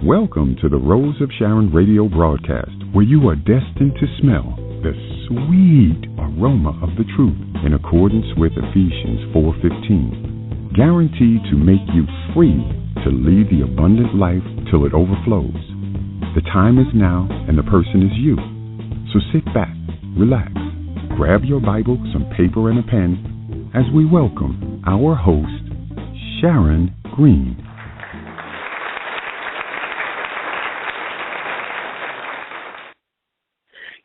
Welcome to the Rose of Sharon radio broadcast, where you are destined to smell the sweet aroma of the truth in accordance with Ephesians 4:15, guaranteed to make you free to lead the abundant life till it overflows. The time is now, and the person is you. So sit back, relax, grab your Bible, some paper, and a pen as we welcome our host, Sharon Green.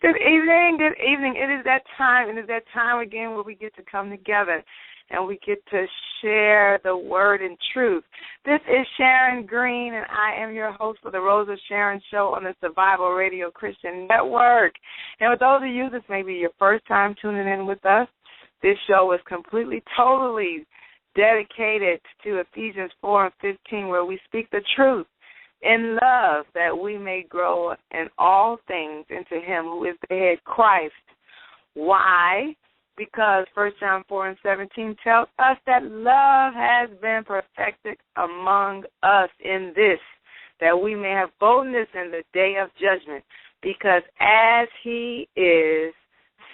Good evening, good evening. It is that time again where we get to come together and we get to share the word and truth. This is Sharon Green, and I am your host for the Rose of Sharon show on the Survival Radio Christian Network. And with those of you, this may be your first time tuning in with us, this show is completely, totally dedicated to Ephesians 4:15, where we speak the truth in love, that we may grow in all things into him who is the head, Christ. Why? Because 1 John 4:17 tells us that love has been perfected among us in this, that we may have boldness in the day of judgment. Because as he is,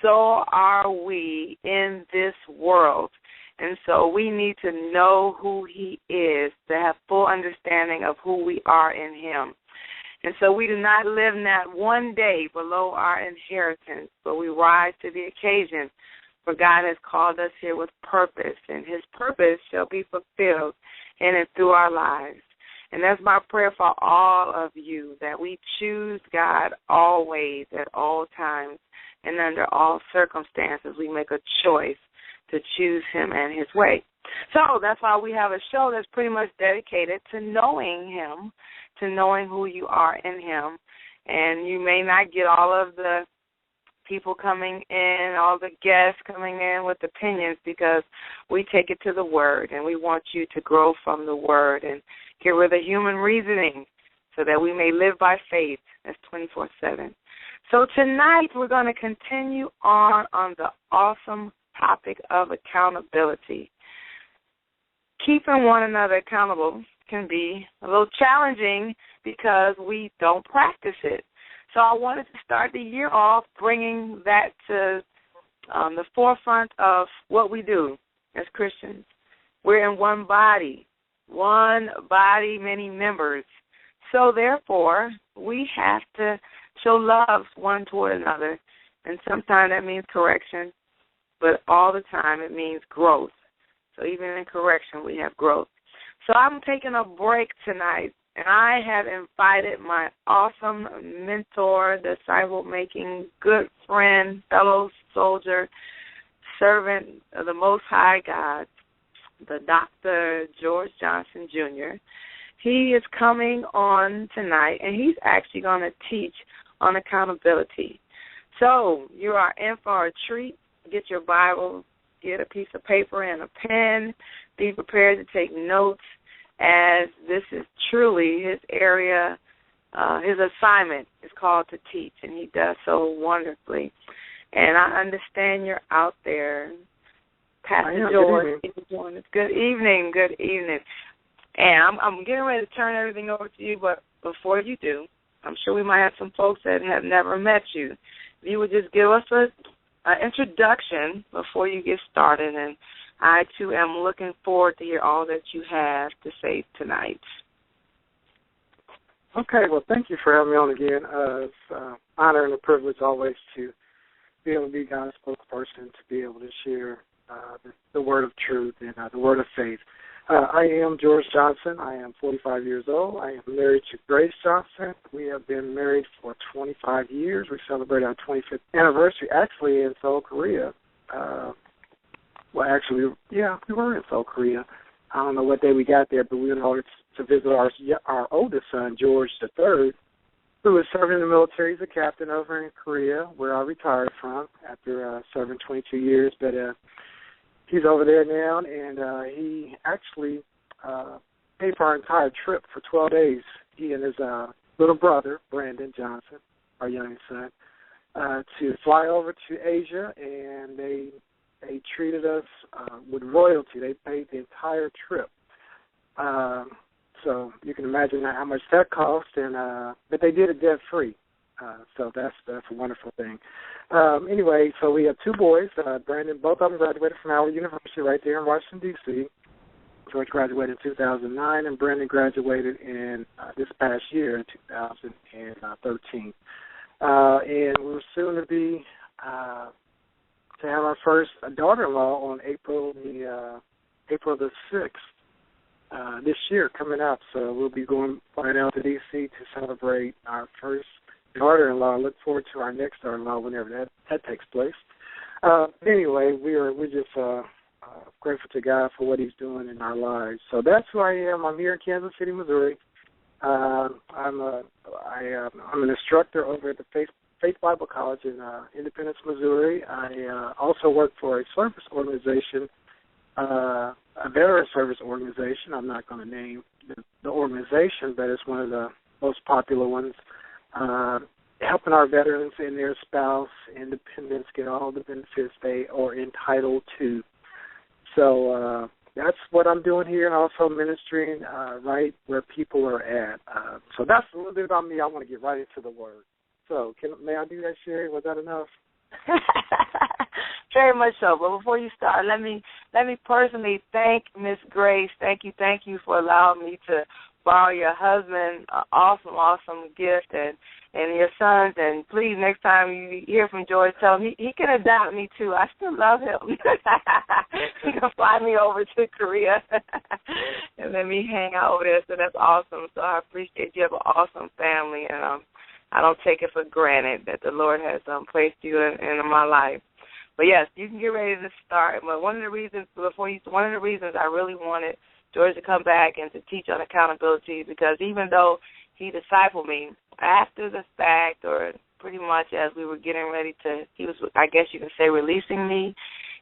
so are we in this world. And so we need to know who he is, to have full understanding of who we are in him. And so we do not live not one day below our inheritance, but we rise to the occasion, for God has called us here with purpose, and his purpose shall be fulfilled in and through our lives. And that's my prayer for all of you, that we choose God always, at all times, and under all circumstances. We make a choice to choose him and his way. So that's why we have a show that's pretty much dedicated to knowing him, to knowing who you are in him. And you may not get all of the people coming in, all the guests coming in with opinions, because we take it to the word, and we want you to grow from the word and get rid of human reasoning so that we may live by faith. That's 24/7. So tonight we're going to continue on the awesome topic of accountability. Keeping one another accountable can be a little challenging because we don't practice it. So I wanted to start the year off bringing that to the forefront of what we do as Christians. We're in one body, many members. So therefore, we have to show love one toward another, and sometimes that means correction, but all the time it means growth. So even in correction, we have growth. So I'm taking a break tonight, and I have invited my awesome mentor, disciple-making, good friend, fellow soldier, servant of the Most High God, the Dr. George Johnson, Jr. He is coming on tonight, and he's actually going to teach on accountability. So you are in for a treat. Get your Bible, get a piece of paper and a pen. Be prepared to take notes, as this is truly his area. His assignment is called to teach, and he does so wonderfully. And I understand you're out there, Pastor George. Good evening. And I'm getting ready to turn everything over to you, but before you do, I'm sure we might have some folks that have never met you. If you would just give us an introduction before you get started, and I, too, am looking forward to hear all that you have to say tonight. Okay, well, thank you for having me on again. It's an honor and a privilege always to be able to be God's spokesperson, to be able to share the word of truth and the word of faith. I am George Johnson. I am 45 years old. I am married to Grace Johnson. We have been married for 25 years. We celebrated our 25th anniversary actually in Seoul, Korea. We were in Seoul, Korea. I don't know what day we got there, but we were in order to visit our oldest son, George III, who is serving in the military. He's a captain over in Korea, where I retired from after serving 22 years. But he's over there now, and he actually paid for our entire trip for 12 days. He and his little brother, Brandon Johnson, our youngest son, to fly over to Asia, and they treated us with royalty. They paid the entire trip. So you can imagine how much that cost, and but they did it debt-free. So that's a wonderful thing. Anyway, so we have two boys. Brandon, both of them graduated from Howard University right there in Washington, D.C. George graduated in 2009, and Brandon graduated in this past year in 2013. And we're soon to be to have our first daughter-in-law on April the 6th this year coming up. So we'll be going flying out to D.C. to celebrate our first daughter-in-law. Look forward to our next daughter-in-law whenever that takes place. Anyway, we're just grateful to God for what He's doing in our lives. So that's who I am. I'm here in Kansas City, Missouri. I'm an instructor over at the Faith Bible College in Independence, Missouri. I also work for a service organization, a veteran service organization. I'm not going to name the organization, but it's one of the most popular ones. Helping our veterans and their spouse and dependents get all the benefits they are entitled to. So that's what I'm doing here, and also ministering right where people are at. So that's a little bit about me. I want to get right into the Word. So may I do that, Sherry? Was that enough? Very much so. But before you start, let me personally thank Miss Grace. Thank you for allowing me to borrow your husband. Awesome gift, and your sons. And please, next time you hear from George, tell him he can adopt me too. I still love him. He can fly me over to Korea and let me hang out over there. So that's awesome. So I appreciate you have an awesome family, and I don't take it for granted that the Lord has placed you in my life. But yes, you can get ready to start. But one of the reasons I really wanted George to come back and to teach on accountability, because even though he discipled me after the fact, or pretty much as we were getting ready to, he was, I guess you can say, releasing me,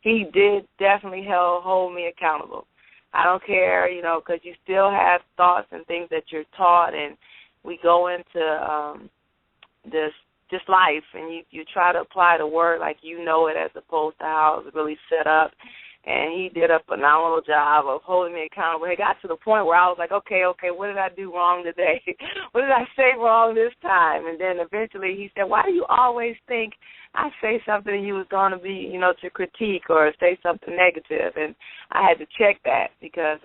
he did definitely hold me accountable. I don't care, because you still have thoughts and things that you're taught, and we go into this life, and you try to apply the word like you know it as opposed to how it's really set up. And he did a phenomenal job of holding me accountable. It got to the point where I was like, okay, what did I do wrong today? What did I say wrong this time? And then eventually he said, why do you always think I say something and you was going to be, to critique or say something negative? And I had to check that, because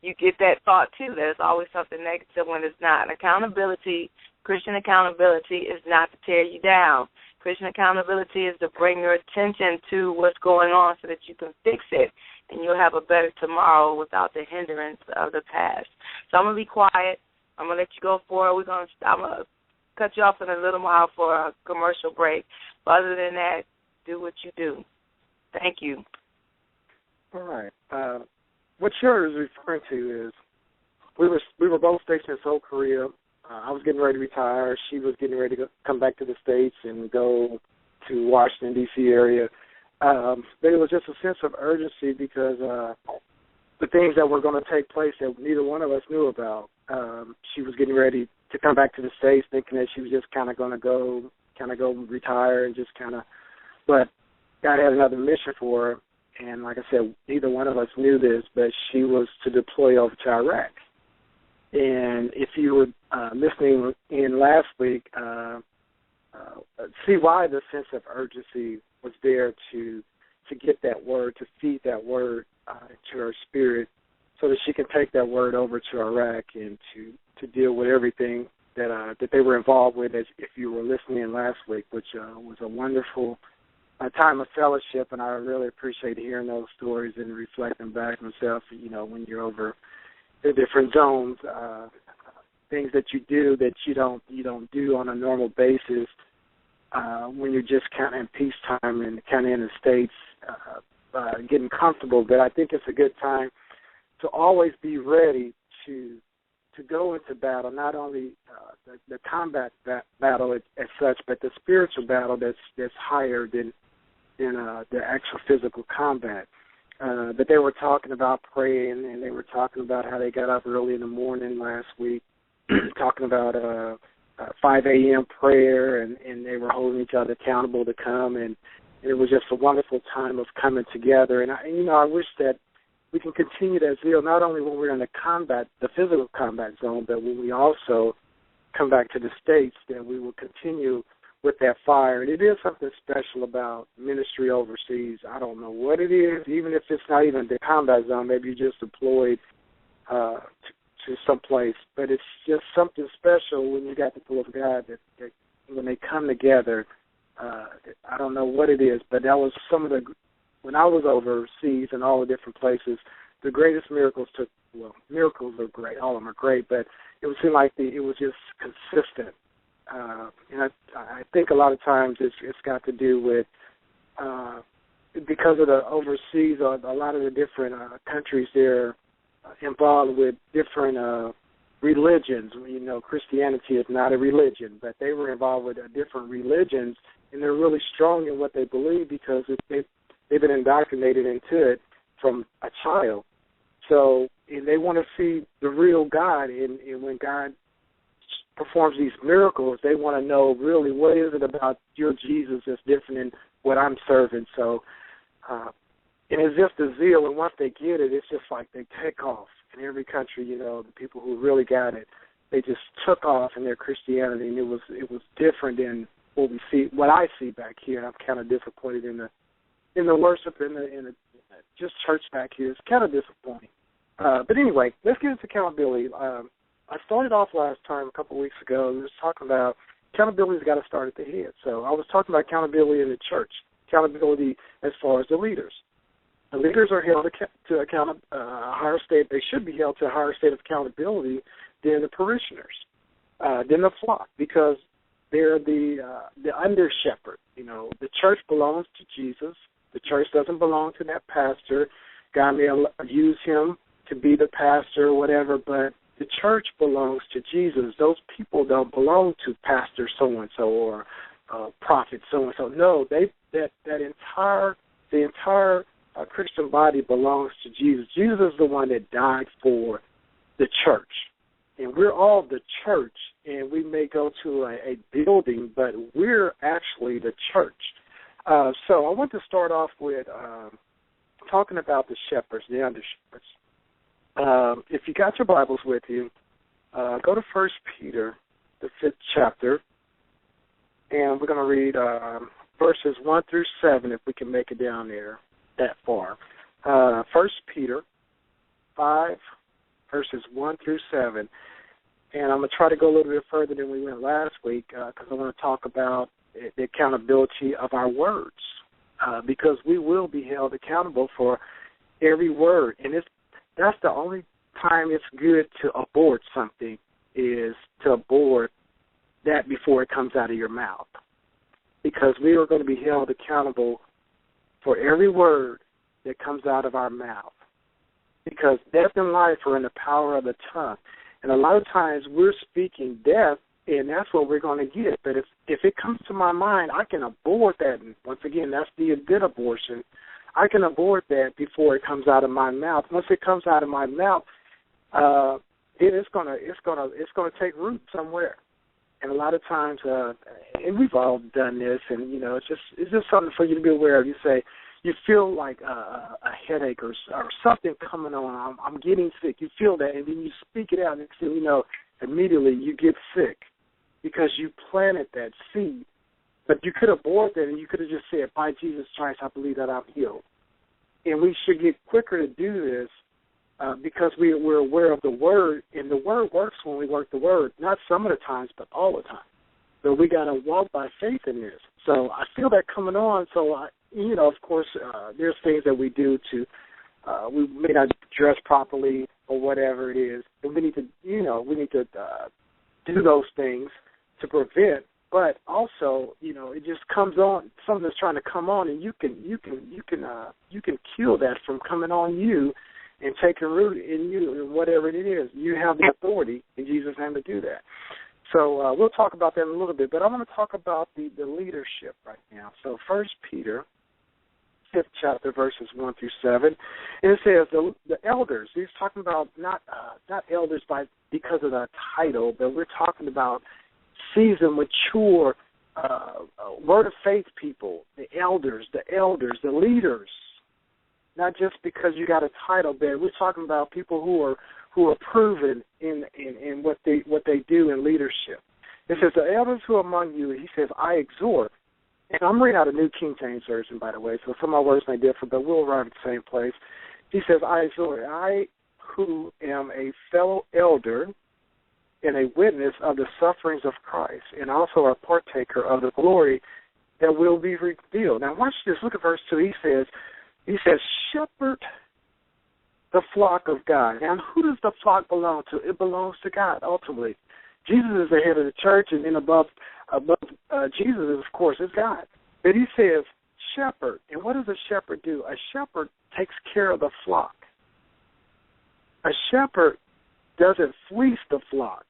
you get that thought, too, that it's always something negative when it's not. Accountability, Christian accountability, is not to tear you down. Christian accountability is to bring your attention to what's going on so that you can fix it, and you'll have a better tomorrow without the hindrance of the past. So I'm going to be quiet. I'm going to let you go forward. I'm going to cut you off in a little while for a commercial break. But other than that, do what you do. Thank you. All right. What Sharon is referring to is we were both stationed in Seoul, Korea. I was getting ready to retire. She was getting ready to come back to the States and go to Washington, D.C. area. But it was just a sense of urgency, because the things that were going to take place that neither one of us knew about. She was getting ready to come back to the States, thinking that she was just kind of going to go retire and just but God had another mission for her. And like I said, neither one of us knew this, but she was to deploy over to Iraq. And if you were listening in last week, see why the sense of urgency was there to get that word, to feed that word to her spirit, so that she can take that word over to Iraq and to deal with everything that they were involved with, as if you were listening in last week, which was a wonderful time of fellowship, and I really appreciate hearing those stories and reflecting back myself, when you're over the different zones, things that you do that you don't do on a normal basis when you're just kind of in peacetime and kind of in the States, getting comfortable. But I think it's a good time to always be ready to go into battle, not only the combat battle as such, but the spiritual battle that's higher than the actual physical combat. But they were talking about praying, and they were talking about how they got up early in the morning last week, talking about 5 a.m. prayer, and they were holding each other accountable to come, and it was just a wonderful time of coming together. And I wish that we can continue that zeal not only when we're in the physical combat zone, but when we also come back to the States, that we will continue with that fire. And it is something special about ministry overseas. I don't know what it is, even if it's not even the combat zone, maybe you're just deployed to someplace, but it's just something special when you got the people of God that when they come together. I don't know what it is, but that was when I was overseas in all the different places, the greatest miracles miracles are great, all of them are great, but it would seem like it was just consistent. And I think a lot of times it's got to do with, because of the overseas, a lot of the different countries there involved with different religions. You know, Christianity is not a religion, but they were involved with different religions, and they're really strong in what they believe because they've been indoctrinated into it from a child. So and they want to see the real God, and when God performs these miracles, they want to know really what is it about your Jesus that's different than what I'm serving. So and it's just the zeal, and once they get it, it's just like they take off. In every country, you know, the people who really got it, they just took off in their Christianity, and it was different than what I see back here. And I'm kind of disappointed in the worship in the just church back here. It's kind of disappointing. But anyway, let's get into accountability. I started off last time, a couple of weeks ago, we were talking about accountability's got to start at the head. So I was talking about accountability in the church, accountability as far as the leaders. The leaders are held to a higher state. They should be held to a higher state of accountability than the parishioners, than the flock, because they're the under shepherd. You know, the church belongs to Jesus. The church doesn't belong to that pastor. God may use him to be the pastor or whatever, but the church belongs to Jesus. Those people don't belong to pastor so-and-so or prophet so-and-so. No, the entire Christian body belongs to Jesus. Jesus is the one that died for the church. And we're all the church, and we may go to a building, but we're actually the church. So I want to start off with talking about the shepherds, the under shepherds. If you got your Bibles with you, go to 1 Peter, the 5th chapter, and we're going to read verses 1 through 7, if we can make it down there that far. 1 Peter 5, verses 1 through 7. And I'm going to try to go a little bit further than we went last week because I want to talk about the accountability of our words because we will be held accountable for every word. And that's the only time it's good to abort something is to abort that before it comes out of your mouth, because we are going to be held accountable for every word that comes out of our mouth, because death and life are in the power of the tongue. And a lot of times we're speaking death, and that's what we're going to get. But if it comes to my mind, I can abort that. And once again, that's the good abortion. I can abort that before it comes out of my mouth. Once it comes out of my mouth, it's going to take root somewhere. And a lot of times, and we've all done this, and you know, it's just something for you to be aware of. You say you feel like a headache or something coming on. I'm getting sick. You feel that, and then you speak it out, and you know, immediately you get sick because you planted that seed. But you could abort that, and you could have just said, "By Jesus Christ, I believe that I'm healed." And we should get quicker to do this because we're aware of the Word, and the Word works when we work the Word, not some of the times, but all the time. So we got to walk by faith in this. So I feel that coming on. So, of course, there's things that we do to, we may not dress properly or whatever it is, and we need to, do those things to prevent. But also, it just comes on. Something that's trying to come on, and you can kill that from coming on you and taking root in you, and whatever it is. You have the authority in Jesus' name to do that. So we'll talk about that in a little bit. But I want to talk about the leadership right now. So 1 Peter, 5th chapter, verses 1 through 7, and it says the elders. He's talking about not elders because of the title, but we're talking about seasoned, mature, word of faith people, the elders, the leaders. not just because you got a title, but we're talking about people who are proven in what they do in leadership. It says, the elders who are among you, he says, I exhort. And I'm reading out a New King James Version, by the way, so some of my words may differ, but we'll arrive at the same place. He says, I exhort, I who am a fellow elder and a witness of the sufferings of Christ, and also a partaker of the glory that will be revealed. Now watch this. Look at verse 2. He says, shepherd the flock of God. Now who does the flock belong to? It belongs to God, ultimately. Jesus is the head of the church, and then above Jesus, of course, is God. But he says, shepherd. And what does a shepherd do? A shepherd takes care of the flock. A shepherd doesn't fleece the flock.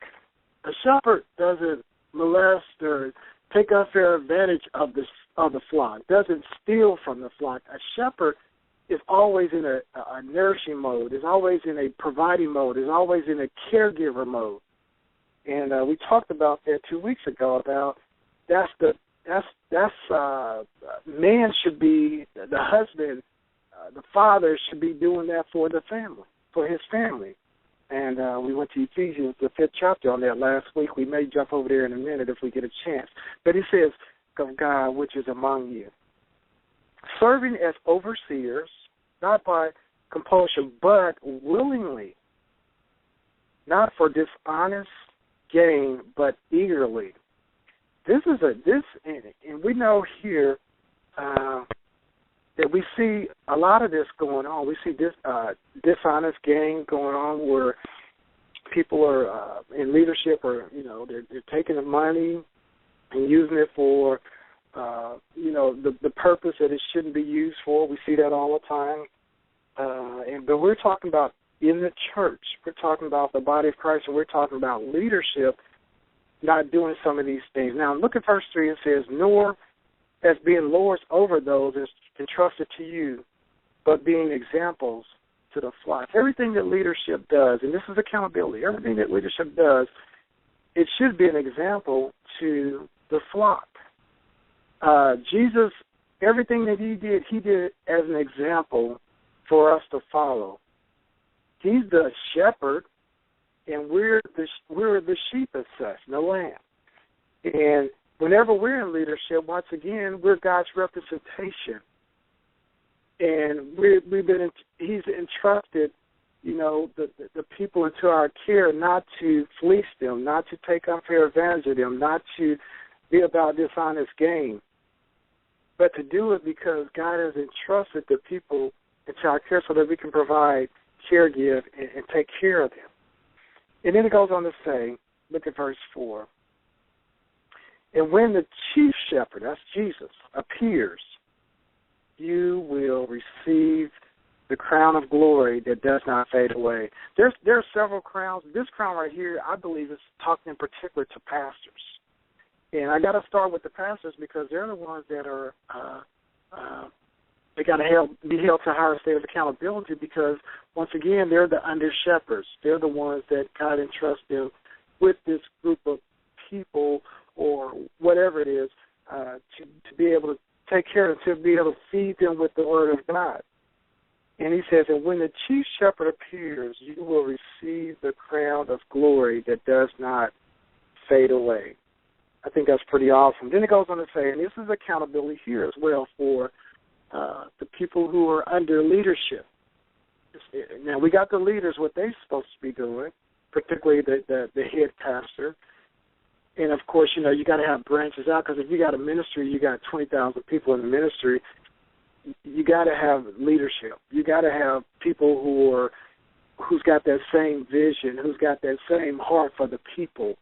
A shepherd doesn't molest or take unfair advantage of the flock, doesn't steal from the flock. A shepherd is always in a nourishing mode, is always in a providing mode, is always in a caregiver mode. And we talked about that 2 weeks ago about man should be, the husband, the father should be doing that for the family, for his family. And we went to Ephesians, the 5th chapter on that last week. We may jump over there in a minute if we get a chance. But it says, of God which is among you, serving as overseers, not by compulsion, but willingly, not for dishonest gain, but eagerly. And we know here that we see a lot of this going on. We see this dishonest gain going on where people are in leadership, or they're taking the money and using it for the purpose that it shouldn't be used for. We see that all the time. But we're talking about in the church. We're talking about the body of Christ, and we're talking about leadership not doing some of these things. Now, look at verse 3. It says, nor as being lords over those is entrusted to you, but being examples to the flock. Everything that leadership does, and this is accountability, everything that leadership does, it should be an example to the flock. Jesus, everything that he did as an example for us to follow. He's the shepherd, and we're the sheep as such, the lamb. And whenever we're in leadership, once again, we're God's representation. And he's entrusted, the people into our care, not to fleece them, not to take unfair advantage of them, not to be about dishonest gain, but to do it because God has entrusted the people into our care so that we can provide, caregive, and take care of them. And then it goes on to say, look at verse 4. And when the chief shepherd, that's Jesus, appears, you will receive the crown of glory that does not fade away. There are several crowns. This crown right here, I believe, is talking in particular to pastors. And I got to start with the pastors because they're the ones that are they got to be held to a higher state of accountability because, once again, they're the under-shepherds. They're the ones that God entrusts them with this group of people or whatever it is to be able to take care of them, to be able to feed them with the word of God. And he says, and when the chief shepherd appears, you will receive the crown of glory that does not fade away. I think that's pretty awesome. Then it goes on to say, and this is accountability here as well for the people who are under leadership. Now, we got the leaders, what they're supposed to be doing, particularly the head pastor. And, of course, you got to have branches out because if you got a ministry, you got 20,000 people in the ministry, you got to have leadership. You got to have people who's got that same vision, who's got that same heart for the people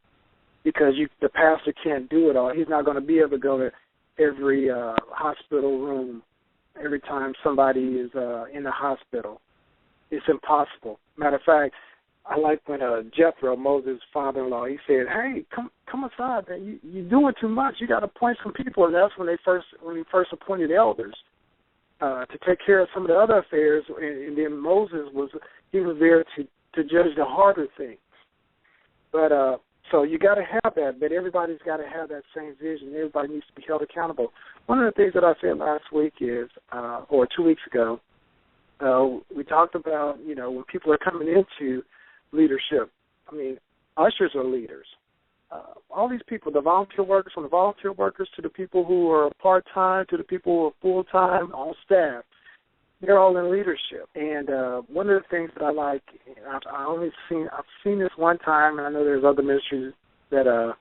because the pastor can't do it all. He's not going to be able to go to every hospital room every time somebody is in the hospital. It's impossible. Matter of fact, I like when Jethro, Moses' father-in-law, he said, "Hey, come aside, man. You're doing too much. You got to appoint some people." And that's when he first appointed elders to take care of some of the other affairs. And then Moses was there to judge the harder things. But so you got to have that. But everybody's got to have that same vision. Everybody needs to be held accountable. One of the things that I said last week is, or 2 weeks ago, We talked about, when people are coming into leadership, ushers are leaders. All these people, the volunteer workers, from the volunteer workers to the people who are part-time to the people who are full-time on staff, they're all in leadership. And one of the things that I like, I've seen this one time, and I know there's other ministries that are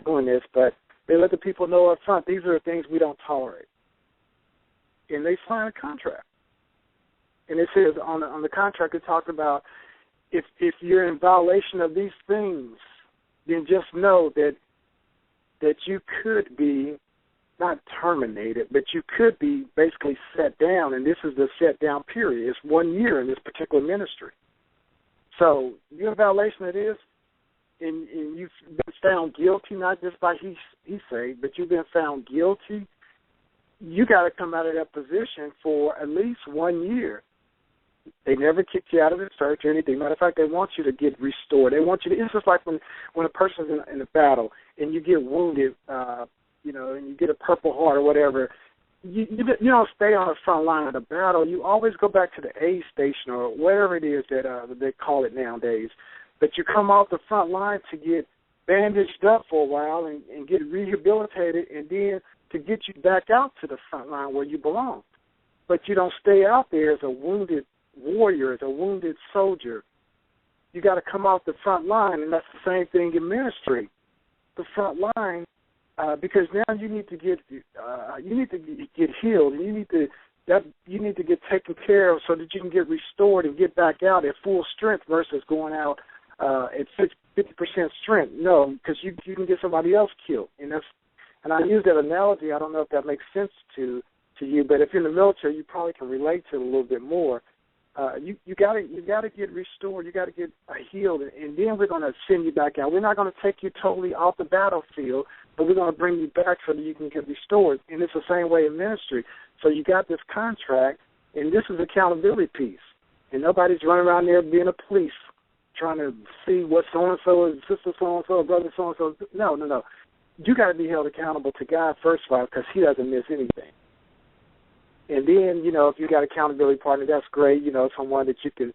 doing this, but they let the people know up front, these are the things we don't tolerate. And they sign a contract. And it says on the contract, it talks about if you're in violation of these things, then just know that you could be not terminated, but you could be basically set down, and this is the set down period. It's 1 year in this particular ministry. So you're in violation of this, and you've been found guilty, not just by he say, but you've been found guilty. You got to come out of that position for at least 1 year. They never kick you out of the church or anything. Matter of fact, they want you to get restored. They want you to. It's just like when a person's in a battle and you get wounded, and you get a Purple Heart or whatever. You don't stay on the front line of the battle. You always go back to the aid station or whatever it is that they call it nowadays. But you come off the front line to get bandaged up for a while and get rehabilitated, and then to get you back out to the front line where you belong. But you don't stay out there as a wounded warrior, as a wounded soldier. You got to come off the front line, and that's the same thing in ministry. The front line, because now you need to get healed, and you need to get taken care of so that you can get restored and get back out at full strength versus going out at 50% strength. No, because you can get somebody else killed, and I use that analogy. I don't know if that makes sense to you, but if you're in the military, you probably can relate to it a little bit more. You gotta get restored. You gotta get healed, and then we're gonna send you back out. We're not gonna take you totally off the battlefield, but we're gonna bring you back so that you can get restored. And it's the same way in ministry. So you got this contract, and this is accountability piece. And nobody's running around there being a police, trying to see what so and so is, sister so and so, brother so and so. No. You got to be held accountable to God first of all, because He doesn't miss anything. And then, if you got an accountability partner, that's great. Someone that you can,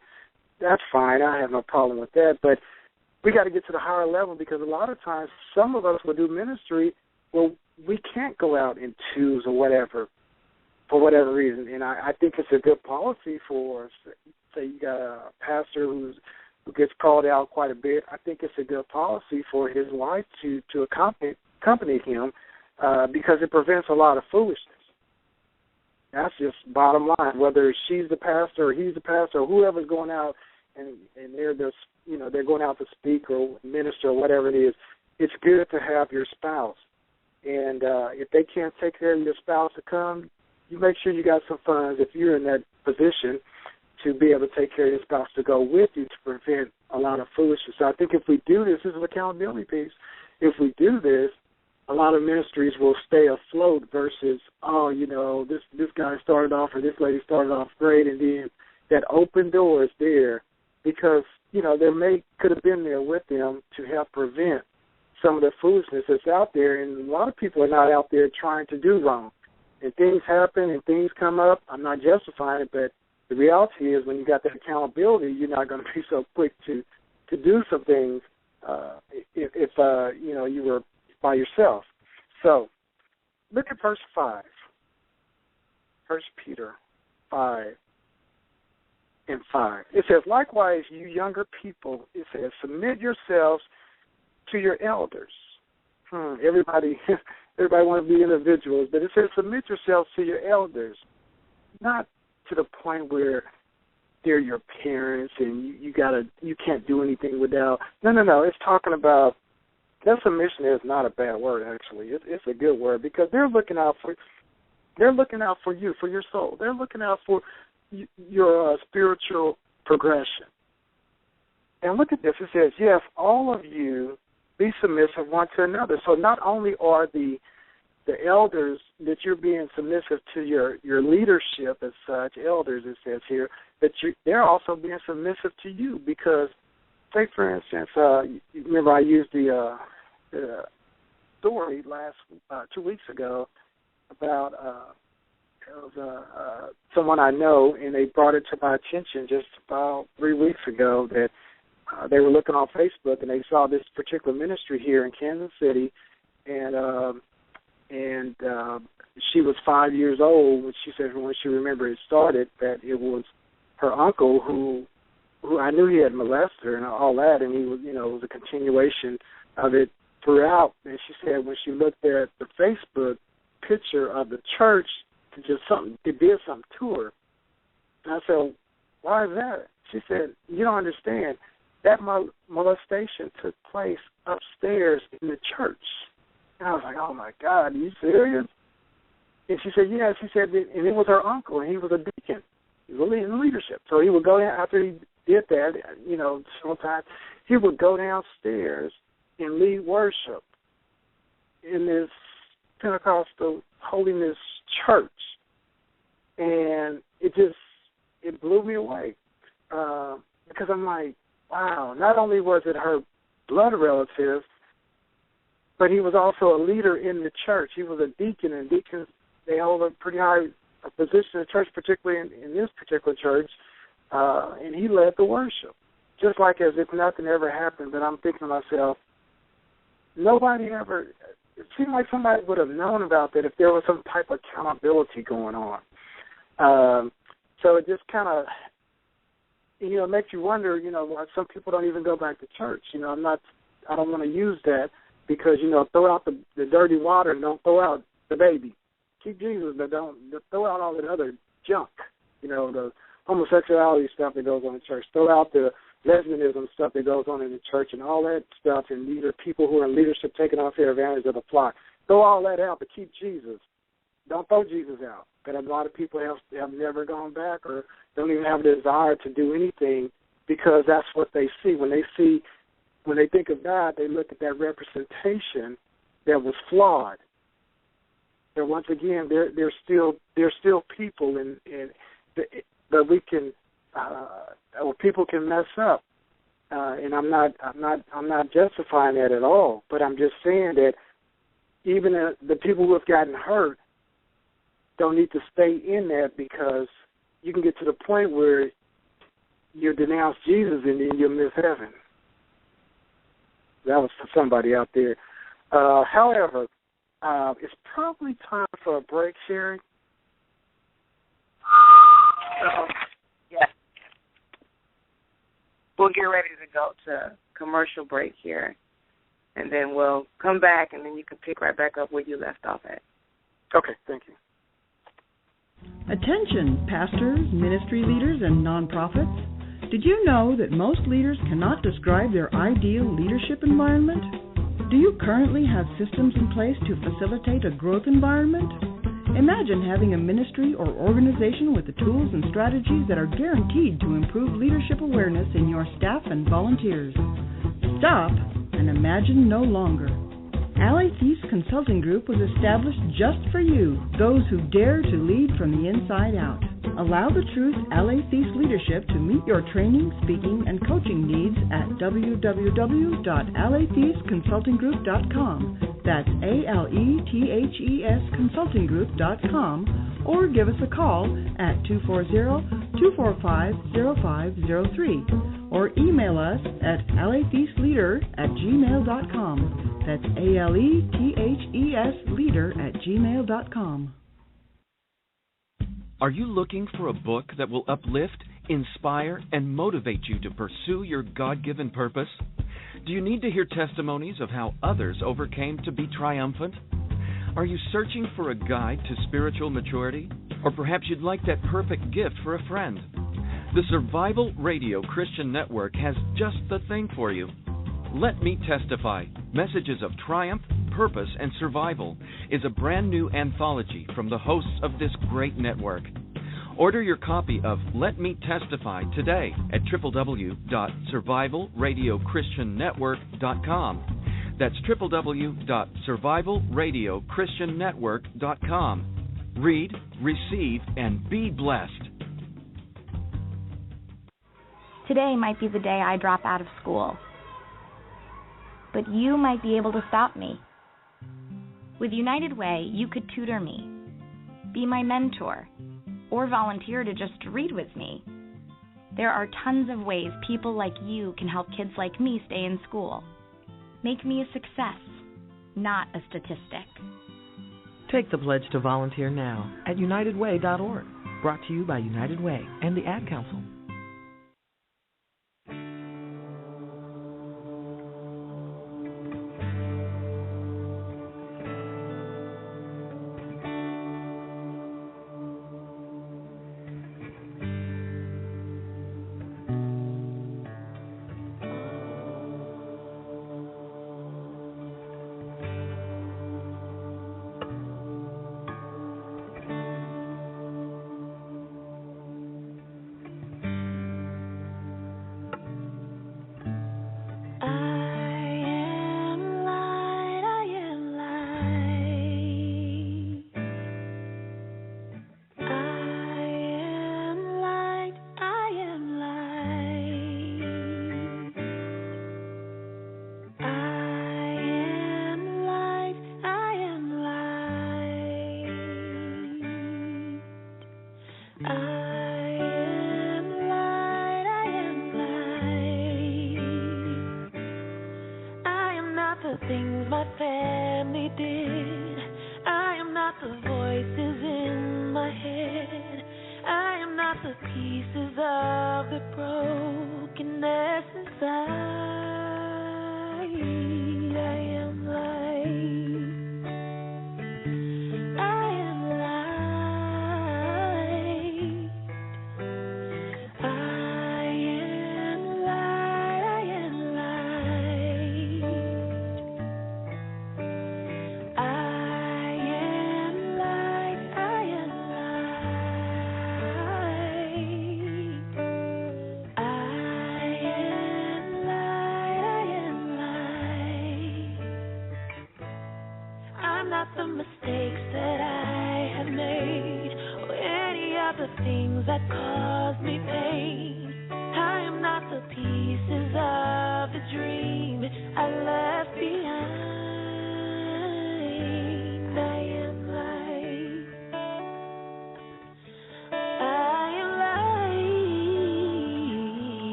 that's fine. I have no problem with that. But we got to get to the higher level, because a lot of times some of us will do ministry where we can't go out in twos or whatever, for whatever reason. And I think it's a good policy for, say you got a pastor who gets called out quite a bit. I think it's a good policy for his wife to accompany him because it prevents a lot of foolishness. That's just bottom line. Whether she's the pastor or he's the pastor or whoever's going out and they're just, they're going out to speak or minister or whatever it is, it's good to have your spouse. And if they can't take care of your spouse to come, you make sure you got some funds if you're in that position to be able to take care of your spouse to go with you to prevent a lot of foolishness. So I think if we do this is an accountability piece. If we do this, a lot of ministries will stay afloat versus, this guy started off or this lady started off great, and then that open door is there because, they could have been there with them to help prevent some of the foolishness that's out there. And a lot of people are not out there trying to do wrong. And things happen and things come up. I'm not justifying it, but the reality is when you got that accountability, you're not going to be so quick to do some things if you were by yourself. So look at verse 5. 1 Peter 5 and 5. It says, likewise, you younger people, it says, submit yourselves to your elders. Everybody wants to be individuals, but it says submit yourselves to your elders, not to the point where they're your parents and you can't do anything without. No. It's talking about that submission is not a bad word, actually. It's a good word because they're looking out for you, for your soul. They're looking out for your spiritual progression. And look at this. It says, yes, all of you be submissive one to another. So not only are the elders that you're being submissive to your leadership as such, elders, it says here, that they're also being submissive to you because, say, for instance, you remember I used the story 2 weeks ago about someone I know, and they brought it to my attention just about 3 weeks ago that they were looking on Facebook and they saw this particular ministry here in Kansas City, and she was 5 years old when she said when she remembered it started that it was her uncle who I knew he had molested her and all that, and he was, it was a continuation of it throughout. And she said when she looked at the Facebook picture of the church, it did something to her. And I said, why is that? She said, you don't understand. That molestation took place upstairs in the church. And I was like, oh, my God, are you serious? And she said, yeah. She said, and it was her uncle, and he was a deacon. He was in leadership. So he would go down, after he did that, sometimes he would go downstairs and lead worship in this Pentecostal holiness church. And it blew me away because I'm like, wow, not only was it her blood relative, but he was also a leader in the church. He was a deacon, and deacons, they hold a pretty high position in the church, particularly in this particular church, and he led the worship, just like as if nothing ever happened. But I'm thinking to myself, it seemed like somebody would have known about that if there was some type of accountability going on. So it just kind of, makes you wonder, why some people don't even go back to church. I don't want to use that because, throw out the dirty water and don't throw out the baby. Keep Jesus, but don't throw out all that other junk, the homosexuality stuff that goes on in church. Throw out the lesbianism stuff that goes on in the church and all that stuff, and these are people who are in leadership taking unfair advantage of the flock. Throw all that out, but keep Jesus. Don't throw Jesus out. But a lot of people have never gone back or don't even have a desire to do anything because that's what they see. When they think of God, they look at that representation that was flawed. And once again, they're still people, but we can, or people can mess up, and I'm not justifying that at all. But I'm just saying that even the people who have gotten hurt don't need to stay in that because you can get to the point where you denounce Jesus and then you'll miss heaven. That was for somebody out there. However, it's probably time for a break, Sharon. Yes. We'll get ready to go to commercial break here, and then we'll come back, and then you can pick right back up where you left off at. Okay, thank you. Attention, pastors, ministry leaders, and nonprofits. Did you know that most leaders cannot describe their ideal leadership environment? Do you currently have systems in place to facilitate a growth environment? Imagine having a ministry or organization with the tools and strategies that are guaranteed to improve leadership awareness in your staff and volunteers. Stop and imagine no longer. Alley Thieves Consulting Group was established just for you, those who dare to lead from the inside out. Allow the Truth Alley Thieves leadership to meet your training, speaking, and coaching needs at www.alleythievesconsultinggroup.com. That's ALETHES consultinggroup.com, or give us a call at 240-245-0503, or email us at alleythievesleader@gmail.com. That's ALETHES leader@gmail.com. Are you looking for a book that will uplift, inspire, and motivate you to pursue your God-given purpose? Do you need to hear testimonies of how others overcame to be triumphant? Are you searching for a guide to spiritual maturity? Or perhaps you'd like that perfect gift for a friend? The Survival Radio Christian Network has just the thing for you. Let Me Testify, Messages of Triumph, Purpose, and Survival is a brand new anthology from the hosts of this great network. Order your copy of Let Me Testify today at www.survivalradiochristiannetwork.com. That's www.survivalradiochristiannetwork.com. Read, receive, and be blessed. Today might be the day I drop out of school. But you might be able to stop me. With United Way, you could tutor me. be my mentor, or volunteer to just read with me. There are tons of ways people like you can help kids like me stay in school. Make me a success, not a statistic. Take the pledge to volunteer now at unitedway.org. Brought to you by United Way and the Ad Council.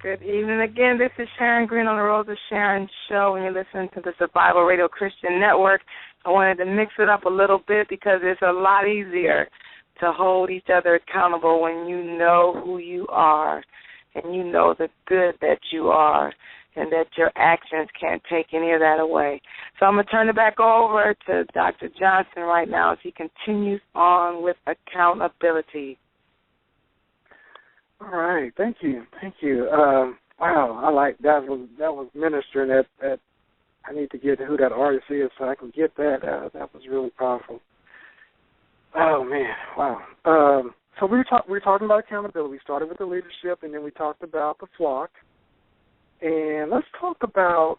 Good evening again. This is Sharon Green on the Rose of Sharon show, and you're listening to the Survival Radio Christian Network. I wanted to mix it up a little bit because it's a lot easier to hold each other accountable when you know who you are and you know the good that you are and that your actions can't take any of that away. So I'm going to turn it back over to Dr. Johnson right now as he continues on with accountability. All right, thank you. Wow, I like that. Was ministering. That I need to get who that artist is so I can get that. That was really powerful. Oh man, wow. So we were talking about accountability. We started with the leadership, and then we talked about the flock. And let's talk about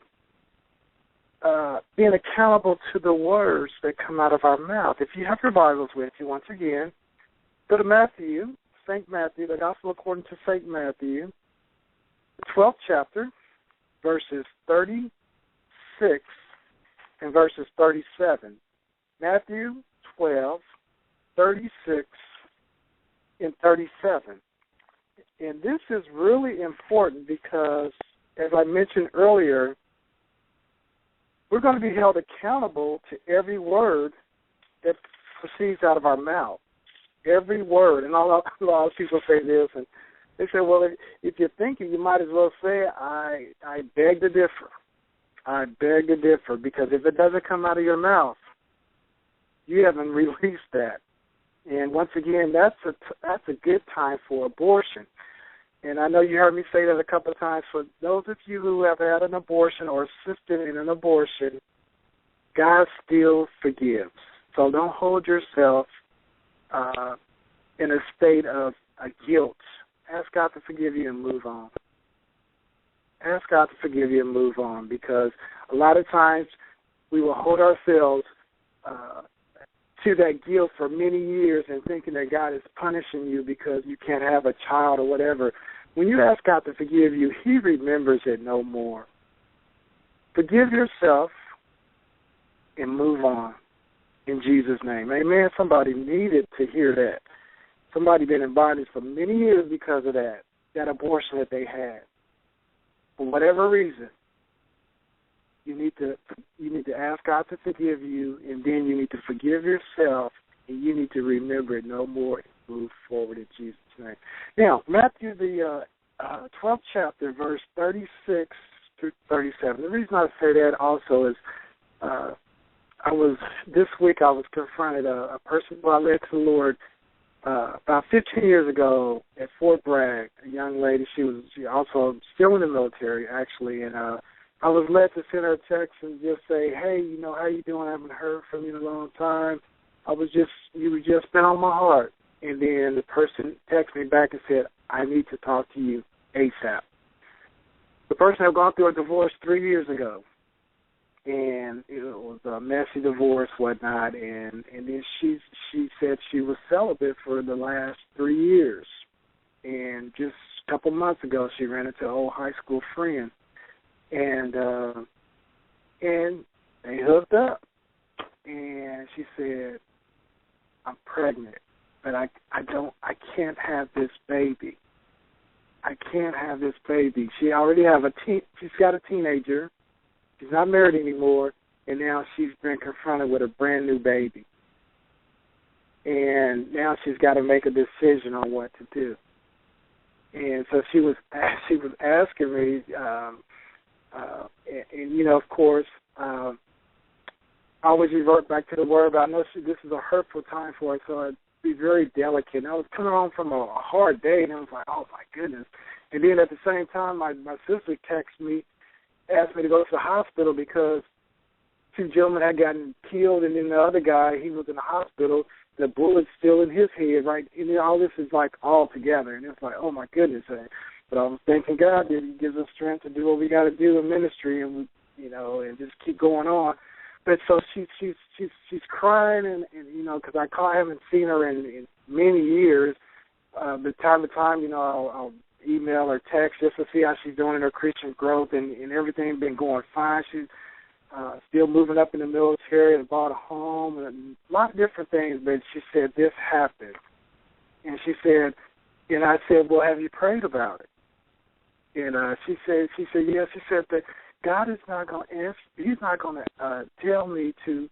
being accountable to the words that come out of our mouth. If you have your Bibles with you, once again, go to Matthew, St. Matthew, the Gospel according to St. Matthew, the 12th chapter, verses 36 and verses 37. Matthew 12, 36 and 37. And this is really important because, as I mentioned earlier, we're going to be held accountable to every word that proceeds out of our mouth. Every word. And a lot of people say this, and they say, well, if you're thinking, you might as well say, I beg to differ. I beg to differ, because if it doesn't come out of your mouth, you haven't released that. And once again, that's a good time for abortion. And I know you heard me say that a couple of times. For those of you who have had an abortion or assisted in an abortion, God still forgives. So don't hold yourself in a state of guilt. Ask God to forgive you and move on. Ask God to forgive you and move on, because a lot of times we will hold ourselves to that guilt for many years and thinking that God is punishing you because you can't have a child or whatever. When you ask God to forgive you, He remembers it no more. Forgive yourself and move on in Jesus' name. Amen. Somebody needed to hear that. Somebody been in bondage for many years because of that abortion that they had. For whatever reason, you need to ask God to forgive you, and then you need to forgive yourself, and you need to remember it no more and move forward in Jesus' name. Now, Matthew, the 12th chapter, verse 36 through 37. The reason I say that also is this week I was confronted a person who I led to the Lord about 15 years ago at Fort Bragg. A young lady, she also still in the military actually, and I was led to send her a text and just say, hey, how you doing? I haven't heard from you in a long time. You were just been on my heart. And then the person texted me back and said, I need to talk to you ASAP. The person had gone through a divorce 3 years ago, and it was a messy divorce, whatnot, and then she said she was celibate for the last 3 years. And just a couple months ago, she ran into an old high school friend, and they hooked up. And she said, I'm pregnant, but I can't have this baby. I can't have this baby. She already she's got a teenager. She's not married anymore, and now she's been confronted with a brand new baby. And now she's got to make a decision on what to do. And so she was asking me, and of course, I always revert back to the word, but I know this is a hurtful time for her, so I'd be very delicate. And I was coming home from a hard day, and I was like, oh, my goodness. And then at the same time, my sister texted me, asked me to go to the hospital because two gentlemen had gotten killed, and then the other guy, he was in the hospital, the bullet's still in his head, right? And all this is like all together, and it's like, oh my goodness. But I was thanking God that He gives us strength to do what we got to do in ministry, and and just keep going on. But so she's crying, and because I haven't seen her in many years. But time to time, I'll email or text just to see how she's doing in her Christian growth, and everything been going fine. She's still moving up in the military and bought a home and a lot of different things. But she said this happened, and she said, and I said, well, have you prayed about it? And she said yes. She said that God is not going to answer. He's not going to tell me to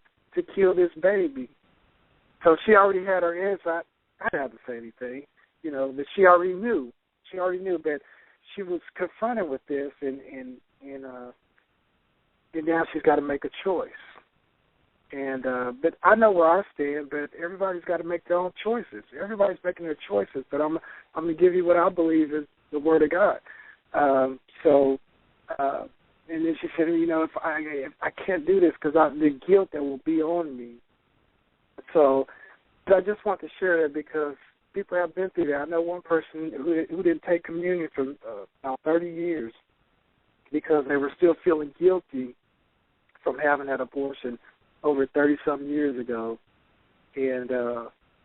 kill this baby. So she already had her answer. I didn't have to say anything, but she already knew. She already knew that she was confronted with this, and now she's got to make a choice. And but I know where I stand. But everybody's got to make their own choices. Everybody's making their choices. But I'm going to give you what I believe is the Word of God. And then she said, if I can't do this because the guilt that will be on me. So I just want to share that because people have been through that. I know one person who didn't take communion for about 30 years because they were still feeling guilty from having that abortion over 30-something years ago and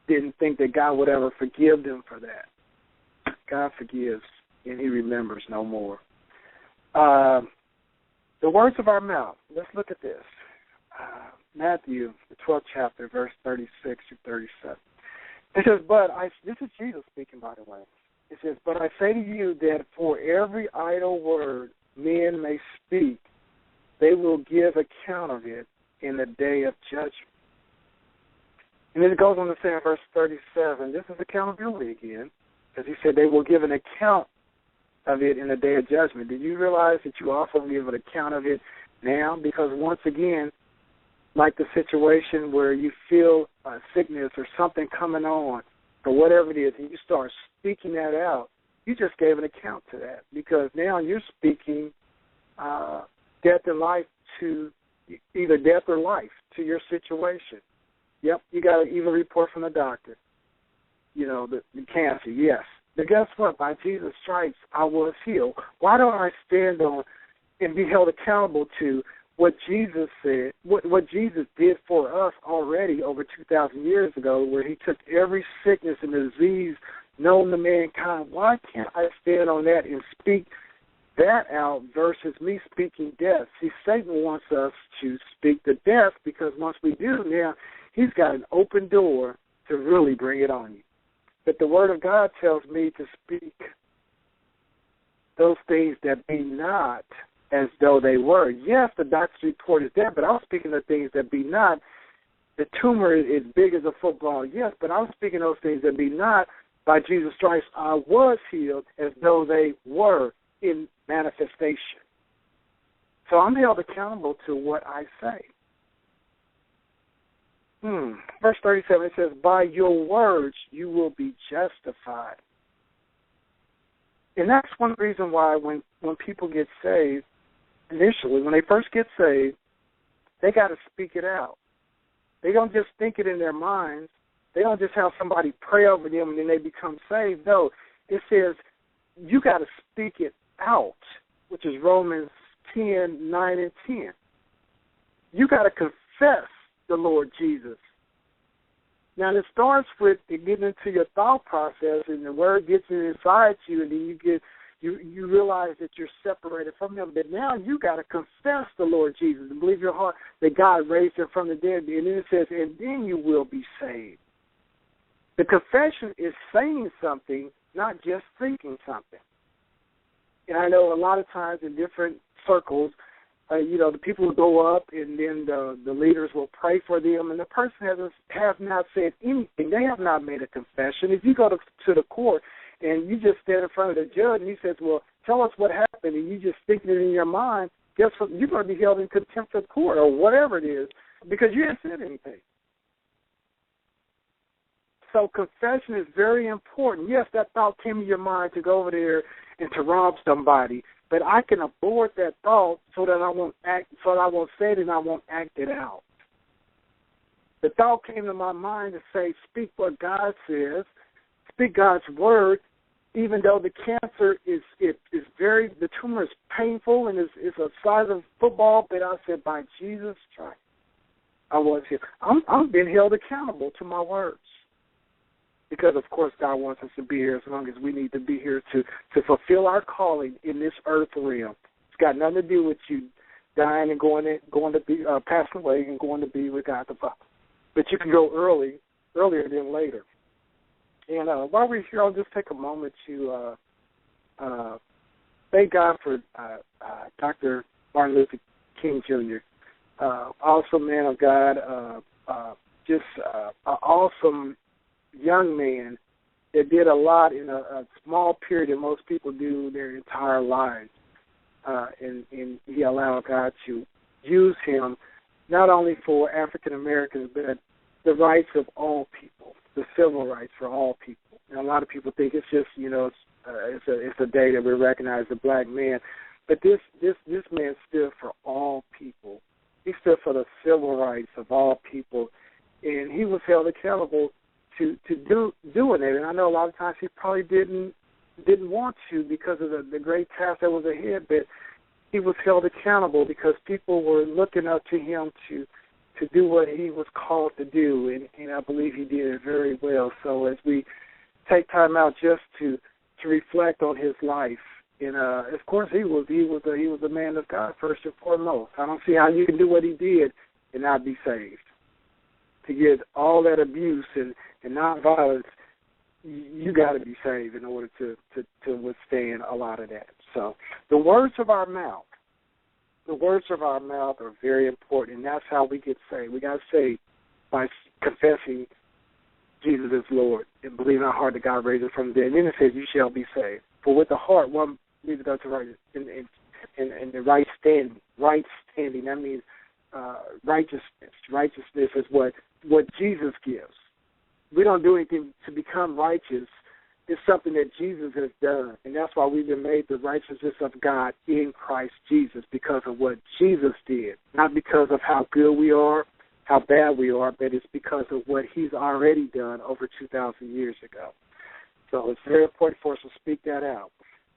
didn't think that God would ever forgive them for that. God forgives, and he remembers no more. The words of our mouth. Let's look at this. Matthew, the 12th chapter, verse 36 through 37. It says, this is Jesus speaking, by the way. It says, but I say to you that for every idle word men may speak, they will give account of it in the day of judgment. And then it goes on to say in verse 37, this is accountability again, because he said they will give an account of it in the day of judgment. Did you realize that you also give an account of it now? Because once again, like the situation where you feel sickness or something coming on or whatever it is, and you start speaking that out, you just gave an account to that, because now you're speaking death and life to either death or life to your situation. Yep, you got an evil report from the doctor. You know, the cancer, yes. But guess what? By Jesus' stripes, I was healed. Why don't I stand on and be held accountable to what Jesus said, what Jesus did for us already over 2,000 years ago, where he took every sickness and disease known to mankind? Why can't I stand on that and speak that out versus me speaking death? See, Satan wants us to speak the death, because once we do, now he's got an open door to really bring it on you. But the Word of God tells me to speak those things that be not as though they were. Yes, the doctor's report is there, but I was speaking of things that be not. The tumor is big as a football, yes, but I was speaking those things that be not. By Jesus' stripes, I was healed as though they were in manifestation. So I'm held accountable to what I say. Verse 37, it says, by your words you will be justified. And that's one reason why when people get saved, initially, when they first get saved, they got to speak it out. They don't just think it in their minds. They don't just have somebody pray over them and then they become saved. No, it says you got to speak it out, which is Romans 10, 9, and 10. You got to confess the Lord Jesus. Now, it starts with getting into your thought process, and the word gets inside you, and then you realize that you're separated from him. But now you got to confess the Lord Jesus and believe in your heart that God raised him from the dead. And then it says, and then you will be saved. The confession is saying something, not just thinking something. And I know a lot of times in different circles, the people will go up, and then the leaders will pray for them, and the person has not said anything. They have not made a confession. If you go to the court and you just stand in front of the judge and he says, well, tell us what happened, and you just thinking it in your mind, guess what? You're going to be held in contempt of court or whatever it is because you haven't said anything. So confession is very important. Yes, that thought came in your mind to go over there and to rob somebody, but I can abort that thought so that I won't say it and I won't act it out. The thought came to my mind to say, speak what God says, speak God's word, even though the cancer the tumor is painful and is a size of football, but I said, by Jesus' stripes, I was here. I'm being held accountable to my words. Because, of course, God wants us to be here as long as we need to be here to fulfill our calling in this earth realm. It's got nothing to do with you dying and going to be passing away and going to be with God the Father. But you can go earlier than later. And while we're here, I'll just take a moment to thank God for Dr. Martin Luther King Jr., awesome man of God, just an awesome young man that did a lot in a small period that most people do their entire lives. And he allowed God to use him not only for African Americans, but the rights of all people, the civil rights for all people. And a lot of people think it's just, it's a day that we recognize the black man. But this man stood for all people. He stood for the civil rights of all people. And he was held accountable to doing it. And I know a lot of times he probably didn't want to because of the great task that was ahead, but he was held accountable because people were looking up to him to do what he was called to do, and I believe he did it very well. So as we take time out just to reflect on his life, and of course he was a man of God first and foremost. I don't see how you can do what he did and not be saved. To get all that abuse and nonviolence, you got to be saved in order to withstand a lot of that. So the words of our mouth are very important, and that's how we get saved. We got to say by confessing Jesus is Lord and believe in our heart that God raised him from the dead. And then it says, "You shall be saved." For with the heart one believes unto righteousness, and the right standing. Right standing, that means righteousness. Righteousness is what Jesus gives. We don't do anything to become righteous. It's something that Jesus has done, and that's why we've been made the righteousness of God in Christ Jesus, because of what Jesus did, not because of how good we are, how bad we are, but it's because of what he's already done over 2,000 years ago. So it's very important for us to speak that out.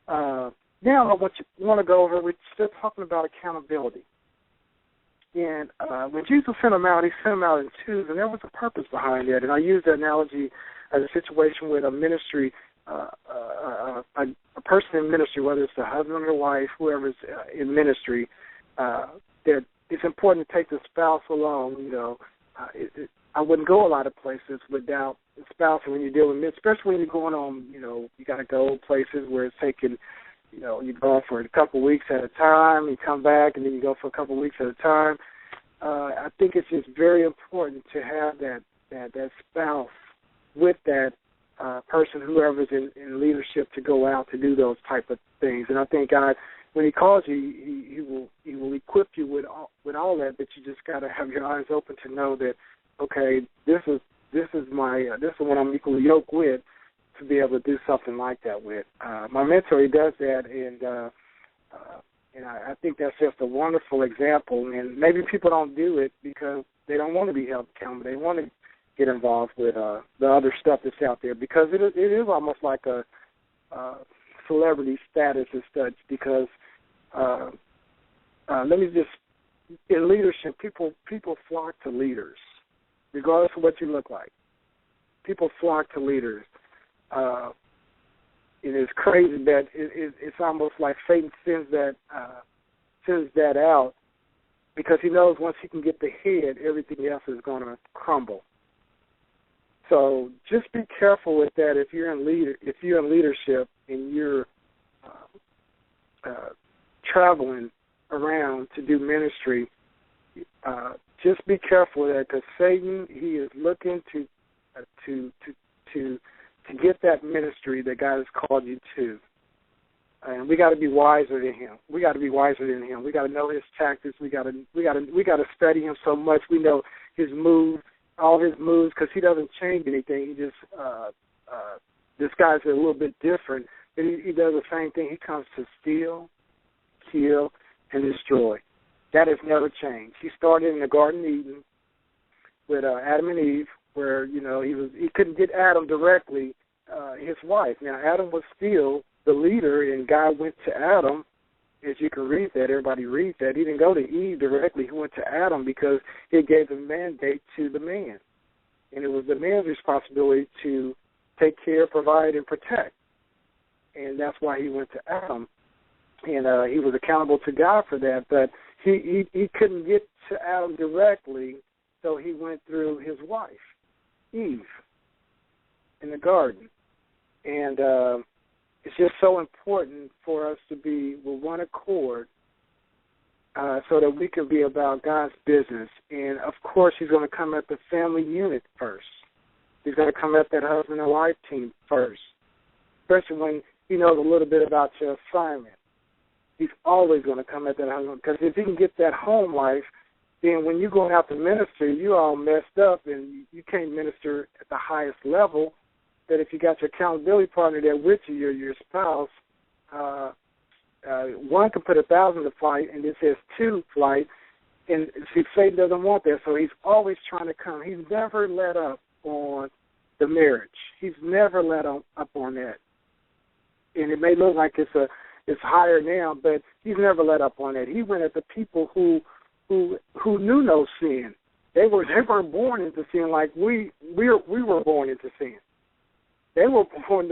Now I want to go over, we're still talking about accountability. And when Jesus sent them out, he sent them out in twos, and there was a purpose behind that. And I use that analogy as a situation with a ministry, a person in ministry, whether it's the husband or wife, whoever's in ministry, that it's important to take the spouse along. You know, I wouldn't go a lot of places without the spouse when you're dealing with, especially when you're going on, you know, you got to go places where it's taking, you know, you go for a couple of weeks at a time, you come back, and then you go for a couple of weeks at a time. I think it's just very important to have that spouse with that person, whoever's in leadership, to go out to do those type of things. And I think God, when he calls you, he will equip you with all that. But you just got to have your eyes open to know that, okay, this is what I'm equally yoked with, to be able to do something like that with. My mentor, he does that, and I think that's just a wonderful example. And maybe people don't do it because they don't want to be held accountable. They want to get involved with the other stuff that's out there, because it is almost like a celebrity status as such, because in leadership, people flock to leaders, regardless of what you look like. People flock to leaders. It is crazy that it's almost like Satan sends that out, because he knows once he can get the head, everything else is going to crumble. So just be careful with that. If you're in leadership and you're traveling around to do ministry, just be careful with that, because Satan, he is looking to get that ministry that God has called you to. And we got to be wiser than him. We got to know his tactics. We got to study him so much. We know his moves, all his moves, because he doesn't change anything. He just disguises it a little bit different. But he does the same thing. He comes to steal, kill, and destroy. That has never changed. He started in the Garden of Eden with Adam and Eve, where, you know, he couldn't get Adam directly, his wife. Now, Adam was still the leader, and God went to Adam. As you can read that, everybody reads that. He didn't go to Eve directly. He went to Adam because he gave the mandate to the man. And it was the man's responsibility to take care, provide, and protect. And that's why he went to Adam. And he was accountable to God for that. But he couldn't get to Adam directly, so he went through his wife, Eve, in the garden. And it's just so important for us to be with one accord, so that we can be about God's business. And, of course, he's going to come at the family unit first. He's going to come at that husband and wife team first, especially when he knows a little bit about your assignment. He's always going to come at that husband, because if he can get that home life, then when you're going out to minister, you're all messed up and you can't minister at the highest level. That if you got your accountability partner there with you, your spouse, one can put 1,000 to flight, and it says 2 flight, and see, Satan doesn't want that, so he's always trying to come. He's never let up on the marriage. He's never let up on that. And it may look like it's it's higher now, but he's never let up on that. He went at the people who knew no sin. They weren't born into sin like we were born into sin. They were born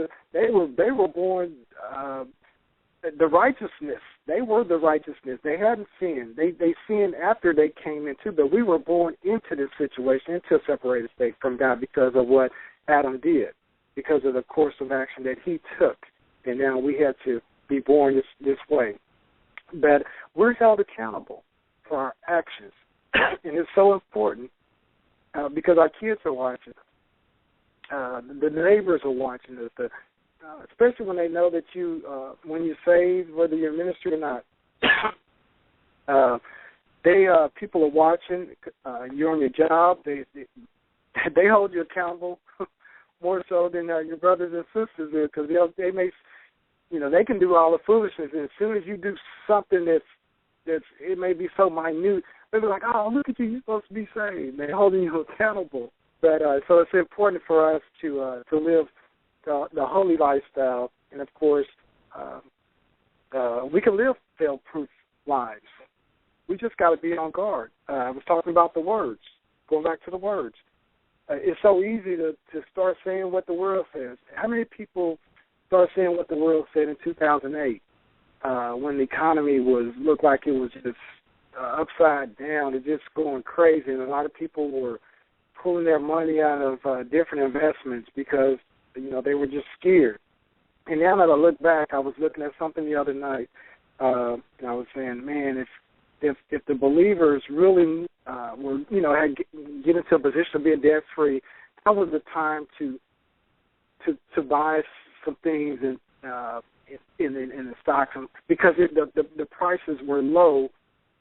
the righteousness. They were the righteousness. They hadn't sinned. They sinned after they came into, but we were born into this situation, into a separated state from God because of what Adam did, because of the course of action that he took. And now we had to be born this way. But we're held accountable for our actions. And it's so important because our kids are watching us. The neighbors are watching us, especially when they know that when you're saved, whether you're in ministry or not. People are watching. You're on your job. They hold you accountable more so than your brothers and sisters do, because they may, they can do all the foolishness, and as soon as you do something that's it may be so minute, they'll be like, "Oh, look at you! You're supposed to be saved." They're holding you accountable. But so it's important for us to live the holy lifestyle, and of course, we can live fail-proof lives. We just got to be on guard. I was talking about the words. Going back to the words, it's so easy to start saying what the world says. How many people start saying what the world said in 2008 when the economy looked like it was just upside down, it's just going crazy, and a lot of people were pulling their money out of different investments because they were just scared. And now that I look back, I was looking at something the other night, and I was saying, man, if the believers really were had get into a position of being debt free, that was the time to buy some things in the stocks, because the prices were low.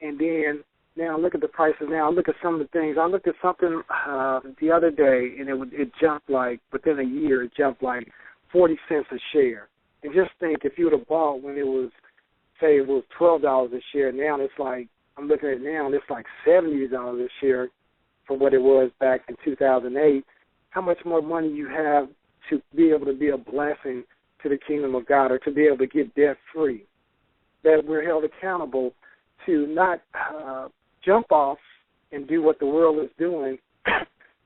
And then now look at the prices now. Look at some of the things. I looked at something the other day, and it jumped within a year, it jumped 40 cents a share. And just think, if you would have bought when it was $12 a share, now it's I'm looking at it now, and it's $70 a share for what it was back in 2008. How much more money you have to be able to be a blessing to the kingdom of God, or to be able to get debt free? That we're held accountable to not jump off and do what the world is doing,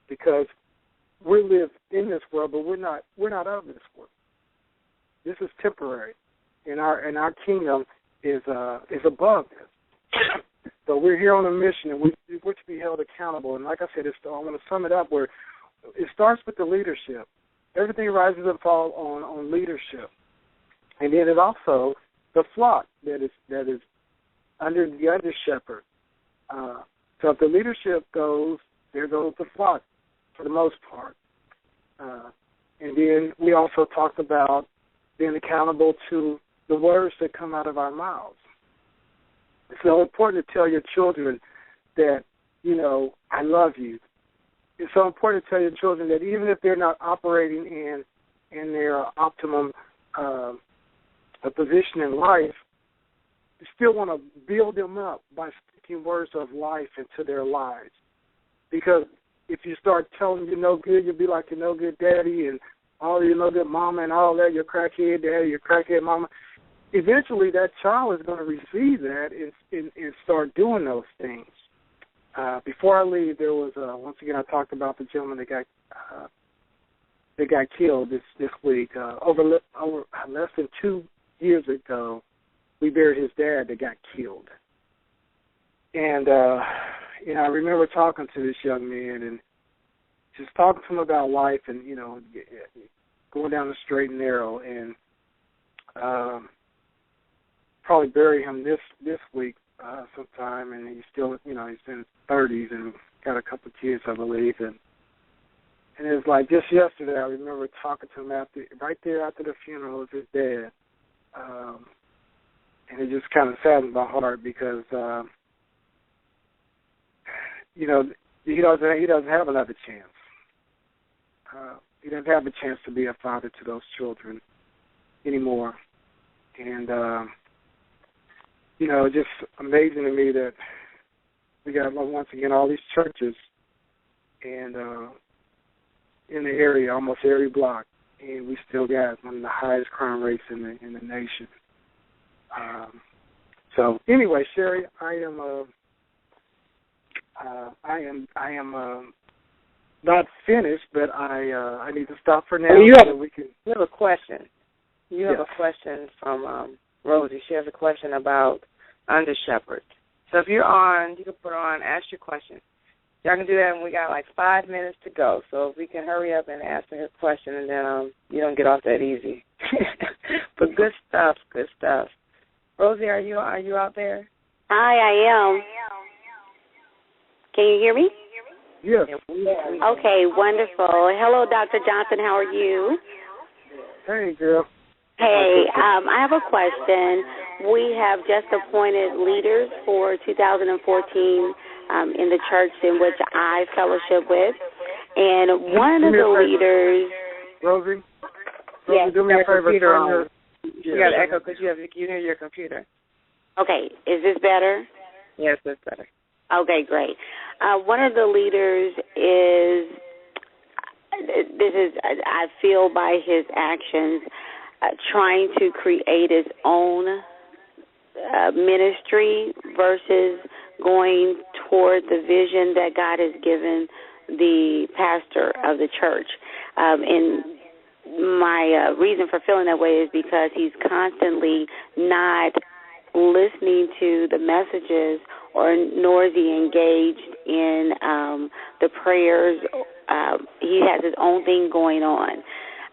because we live in this world, but we're not of this world. This is temporary, and our kingdom is above this. So we're here on a mission, and we're to be held accountable. And like I said, I want to sum it up where it starts with the leadership. Everything rises and falls on leadership, and then it also the flock that is under the under shepherd. So if the leadership goes, there goes the flock for the most part. And then we also talked about being accountable to the words that come out of our mouths. It's so important to tell your children that, I love you. It's so important to tell your children that even if they're not operating in their optimum position in life, you still want to build them up by speaking words of life into their lives. Because if you start telling them you're no good, you'll be like your no good daddy and all your no good mama and all that, your crackhead daddy, your crackhead mama. Eventually that child is going to receive that and start doing those things. Before I leave, there was, once again, I talked about the gentleman that got killed this week. Over less than 2 years ago, we buried his dad that got killed. And, I remember talking to this young man and just talking to him about life and, going down the straight and narrow, and probably bury him this week sometime. And he's still, he's in his 30s and got a couple of kids, I believe. And it was just yesterday, I remember talking to him right there after the funeral of his dad. And it just kind of saddened my heart because, he doesn't have another chance. He doesn't have a chance to be a father to those children anymore. And, it's just amazing to me that we got, once again, all these churches and in the area, almost every block, and we still got one of the highest crime rates in the nation. So anyway, Sherry, I am not finished, but I need to stop for now. You have a question. You have Yes. a question from Rosie. She has a question about under shepherds. So if you're on, you can put on, ask your question. Y'all can do that, and we got like 5 minutes to go. So if we can hurry up and answer her question, and then you don't get off that easy. But good stuff. Rosie, are you out there? Hi, I am. Can you hear me? Yes. Okay, wonderful. Hello, Dr. Johnson. How are you? Hey, girl. Hey, I have a question. We have just appointed leaders for 2014 in the church in which I fellowship with. And one of the leaders... Rosie? Yes. Do me a favor. You got to echo because you hear your computer. Okay, is this better? Yes, that's better. Okay, great. One of the leaders I feel by his actions, trying to create his own ministry versus going toward the vision that God has given the pastor of the church. And my reason for feeling that way is because he's constantly not listening to the messages, nor is he engaged in the prayers. He has his own thing going on.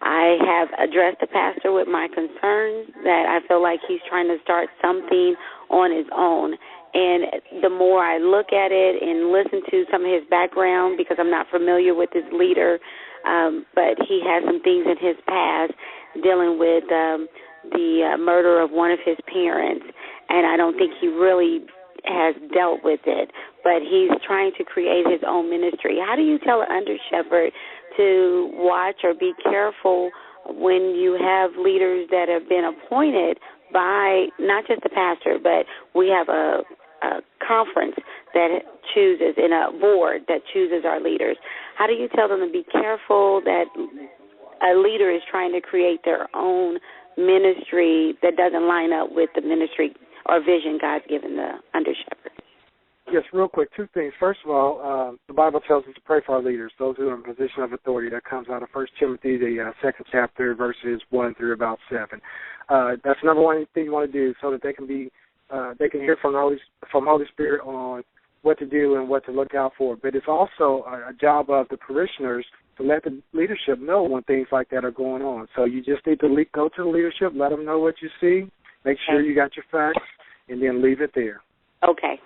I have addressed the pastor with my concerns that I feel like he's trying to start something on his own. And the more I look at it and listen to some of his background, because I'm not familiar with his leader, but he has some things in his past dealing with the murder of one of his parents, and I don't think he really has dealt with it, but he's trying to create his own ministry. How do you tell an under shepherd to watch or be careful when you have leaders that have been appointed by not just the pastor, but we have a conference that chooses, and a board that chooses our leaders? How do you tell them to be careful that a leader is trying to create their own ministry that doesn't line up with the ministry or vision God's given the under shepherd? Yes, real quick, 2 things. First of all, the Bible tells us to pray for our leaders, those who are in position of authority. That comes out of 1 Timothy, the 2nd chapter, verses 1 through about 7. That's number one thing you want to do, so that they can hear from Holy Spirit on what to do and what to look out for. But it's also a job of the parishioners to let the leadership know when things like that are going on. So you just need to go to the leadership, let them know what you see, make sure you got your facts, and then leave it there. Okay.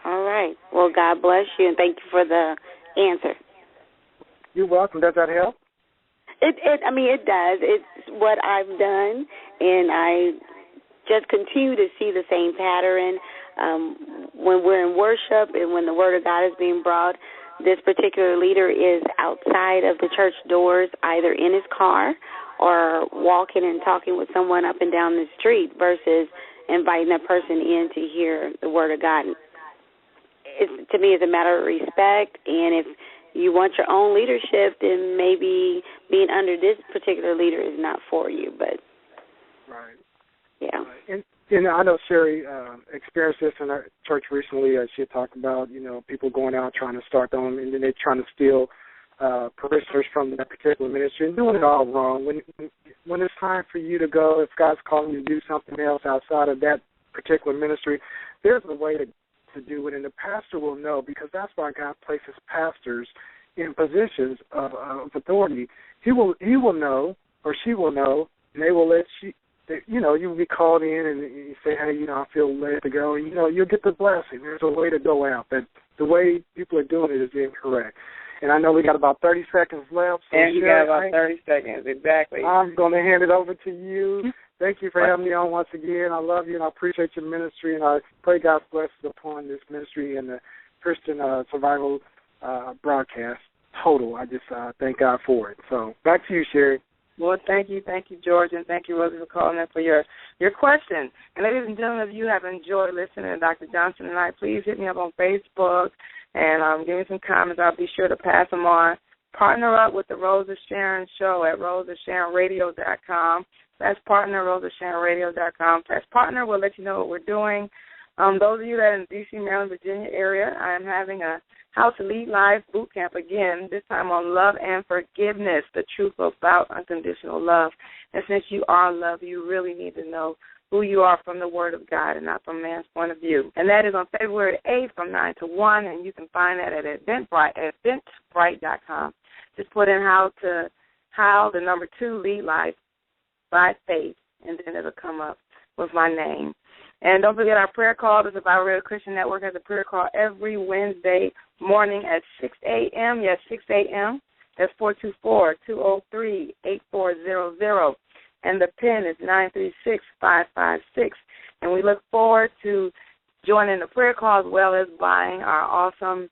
All right. Well, God bless you, and thank you for the answer. You're welcome. Does that help? It does. It's what I've done, and I just continue to see the same pattern. When we're in worship and when the Word of God is being brought, this particular leader is outside of the church doors, either in his car or walking and talking with someone up and down the street versus inviting that person in to hear the Word of God. To me, it's a matter of respect, and if you want your own leadership, then maybe being under this particular leader is not for you. But right, yeah. And I know Sherry experienced this in our church recently. She had talked about people going out trying to start their own, and then they're trying to steal parishioners from that particular ministry and doing it all wrong. When it's time for you to go, if God's calling you to do something else outside of that particular ministry, there's a way to do it, and the pastor will know, because that's why God places pastors in positions of authority. He will know, or she will know, and they will let you will be called in and you say, hey, I feel led to go, and you'll get the blessing. There's a way to go out, but the way people are doing it is incorrect. And I know we got about 30 seconds left. So and you got about 30 seconds, exactly. I'm going to hand it over to you. Thank you for having me on once again. I love you, and I appreciate your ministry, and I pray God's blessings upon this ministry and the Christian Survival broadcast total. I just thank God for it. So back to you, Sherry. Well, thank you, George, and thank you, Rosie, for calling in for your question. And ladies and gentlemen, if you have enjoyed listening to Dr. Johnson tonight, please hit me up on Facebook and give me some comments. I'll be sure to pass them on partner up with the Rose of Sharon show at roseofsharonradio.com. That's partner, roseofsharonradio.com. That's partner. We'll let you know what we're doing. Those of you that are in the D.C., Maryland, Virginia area, I am having a How to Lead Life boot camp again, this time on love and forgiveness, the truth about unconditional love. And since you are love, you really need to know who you are from the Word of God and not from man's point of view. And that is on February 8th from 9 to 1, and you can find that at eventbrite.com. Just put in how the number 2, lead life by faith, and then it'll come up with my name. And don't forget our prayer call. The Survival Radio Christian Network has a prayer call every Wednesday morning at 6 a.m. Yes, 6 a.m. That's 424-203-8400. And the PIN is 936-556. And we look forward to joining the prayer call as well as buying our awesome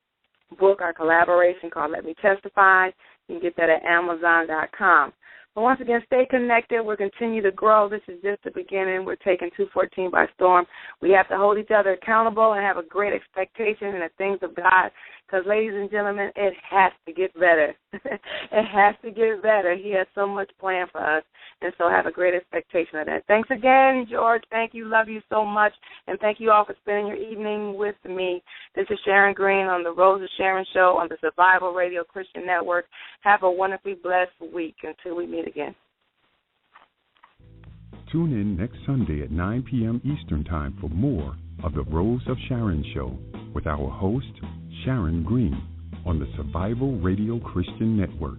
book, our collaboration called Let Me Testify. You can get that at Amazon.com. But once again, stay connected. We'll continue to grow. This is just the beginning. We're taking 214 by storm. We have to hold each other accountable and have a great expectation in the things of God because, ladies and gentlemen, it has to get better. It has to get better. He has so much planned for us, and so have a great expectation of that. Thanks again, George. Thank you. Love you so much, and thank you all for spending your evening with me. This is Sharon Green on the Rose of Sharon Show on the Survival Radio Christian Network. Have a wonderfully blessed week until we meet again. Tune in next Sunday at 9 p.m. Eastern Time for more of the Rose of Sharon Show with our host, Sharon Green, on the Survival Radio Christian Network.